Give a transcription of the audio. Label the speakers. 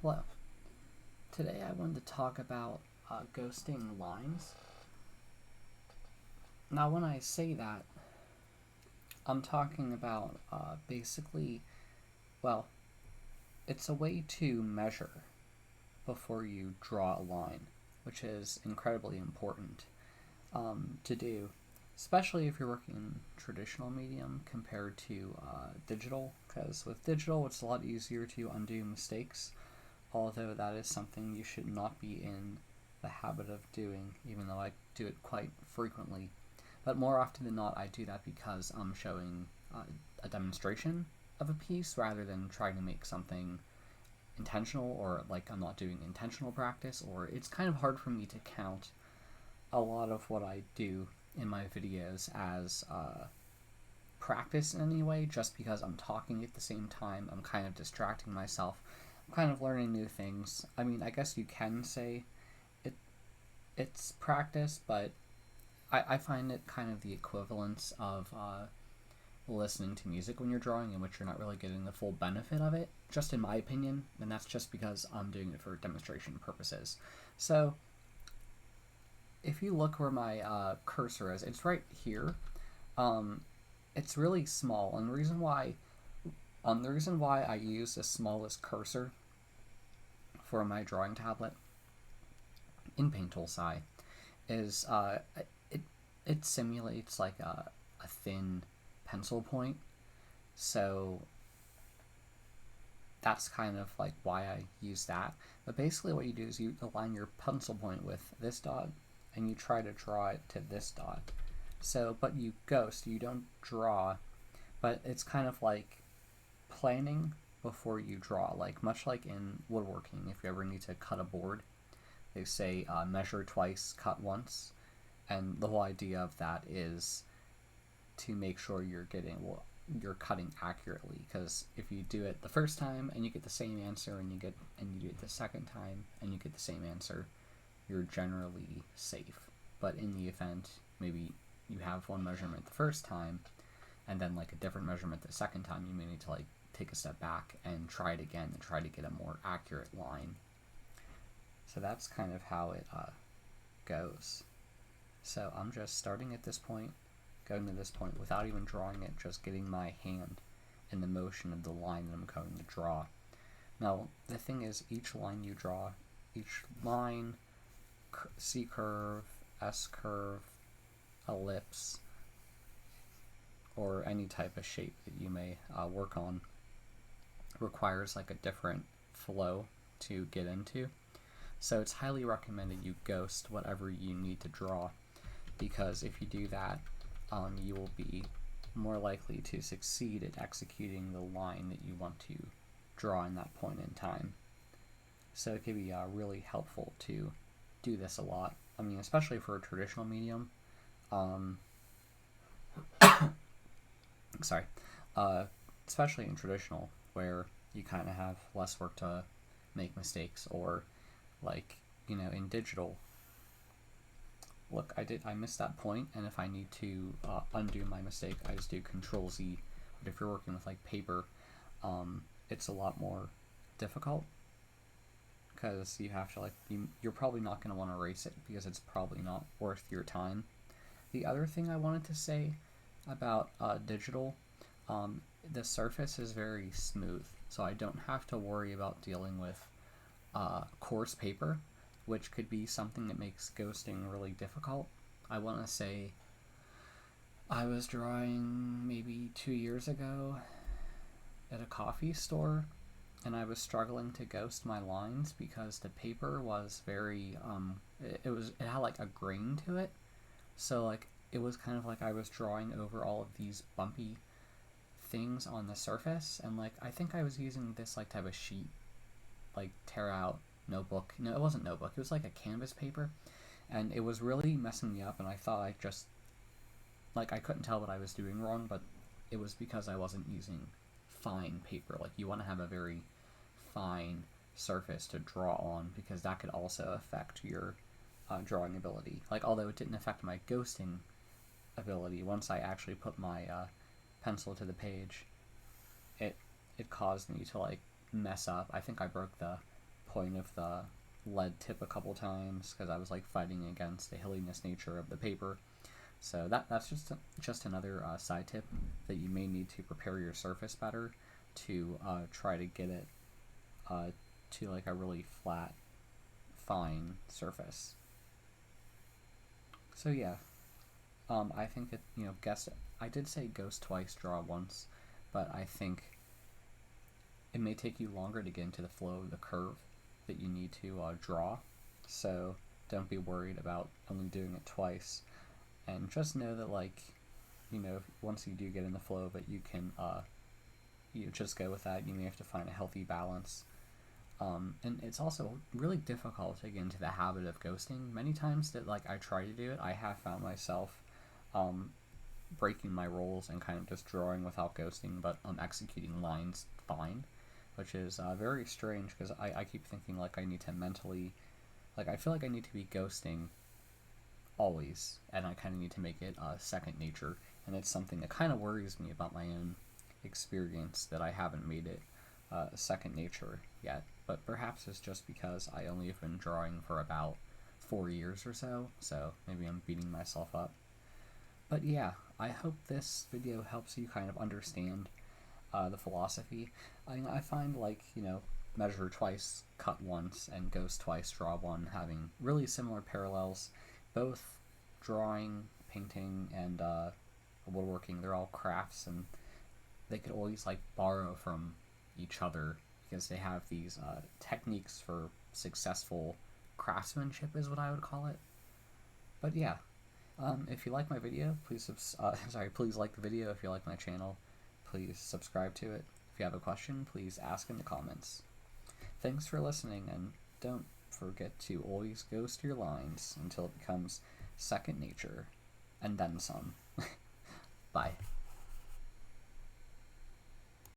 Speaker 1: Hello. Today I wanted to talk about ghosting lines. Now, when I say that, I'm talking about basically, well, it's a way to measure before you draw a line, which is incredibly important to do, especially if you're working in traditional medium compared to digital, because with digital it's a lot easier to undo mistakes, although that is something you should not be in the habit of doing, even though I do it quite frequently. But more often than not, I do that because I'm showing a demonstration of a piece rather than trying to make something intentional, or like I'm not doing intentional practice, or it's kind of hard for me to count a lot of what I do in my videos as practice in any way, just because I'm talking at the same time. I'm kind of distracting myself. I'm kind of learning new things. I mean, I guess you can say it it's practice, but I find it kind of the equivalence of listening to music when you're drawing, in which you're not really getting the full benefit of it, just in my opinion, and that's just because I'm doing it for demonstration purposes. So, if you look where my cursor is, it's right here. Um, it's really small, and the reason why I use the smallest cursor for my drawing tablet in Paint Tool Sai is it it simulates like a thin pencil point. So that's kind of like why I use that. But basically, what you do is you align your pencil point with this dot, and you try to draw it to this dot. So, but you ghost, you don't draw, but it's kind of like planning before you draw. Like much like in woodworking, if you ever need to cut a board, they say measure twice, cut once, and the whole idea of that is to make sure you're cutting accurately, because if you do it the first time and you get the same answer, and you do it the second time and you get the same answer, you're generally safe. But in the event maybe you have one measurement the first time and then like a different measurement the second time, you may need to like take a step back and try it again and try to get a more accurate line. So that's kind of how it goes. So I'm just starting at this point, going to this point without even drawing it, just getting my hand in the motion of the line that I'm going to draw. Now, the thing is, each line you draw, each line, C curve, S curve, ellipse, or any type of shape that you may work on, requires like a different flow to get into. So it's highly recommended you ghost whatever you need to draw, because if you do that, you will be more likely to succeed at executing the line that you want to draw in that point in time. So it can be really helpful to do this a lot. I mean, especially for a traditional medium. Sorry. Uh, Especially in traditional, where you kind of have less work to make mistakes, or like, in digital, look, I missed that point, and if I need to undo my mistake, I just do Control Z. But if you're working with like paper, it's a lot more difficult, because you have to like you're probably not going to want to erase it because it's probably not worth your time. The other thing I wanted to say about digital, the surface is very smooth, so I don't have to worry about dealing with coarse paper, which could be something that makes ghosting really difficult. I want to say I was drawing maybe 2 years ago at a coffee store, and I was struggling to ghost my lines because the paper was very it had like a grain to it. So like it was kind of like I was drawing over all of these bumpy things on the surface, and like I think I was using this like type of sheet, like tear out notebook. No, it wasn't notebook. It was like a canvas paper, and it was really messing me up. And I thought I just like I couldn't tell what I was doing wrong, but it was because I wasn't using fine paper. Like you want to have a very fine surface to draw on, because that could also affect your drawing ability. Like although it didn't affect my ghosting ability, once I actually put my pencil to the page, it it caused me to like mess up. I think I broke the point of the lead tip a couple times because I was like fighting against the hilliness nature of the paper. So that's just another side tip that you may need to prepare your surface better to try to get it to like a really flat, fine surface. So yeah, I think that, I did say ghost twice, draw once, but I think it may take you longer to get into the flow of the curve that you need to draw. So don't be worried about only doing it twice, and just know that, like, once you do get in the flow of it, you can you just go with that. You may have to find a healthy balance. And it's also really difficult to get into the habit of ghosting. Many times that like I try to do it, I have found myself breaking my rules and kind of just drawing without ghosting, but executing lines fine, which is very strange because I keep thinking like I need to mentally, like I feel like I need to be ghosting always, and I kind of need to make it second nature, and it's something that kind of worries me about my own experience that I haven't made it second nature yet. But perhaps it's just because I only have been drawing for about 4 years or so, so maybe I'm beating myself up. But yeah, I hope this video helps you kind of understand the philosophy. I find, like, measure twice, cut once, and ghost twice, draw one having really similar parallels. Both drawing, painting, and woodworking, they're all crafts, and they could always like borrow from each other because they have these techniques for successful craftsmanship is what I would call it. But yeah, if you like my video, please please like the video. If you like my channel, please subscribe to it. If you have a question, please ask in the comments. Thanks for listening, and don't forget to always ghost your lines until it becomes second nature, and then some. Bye.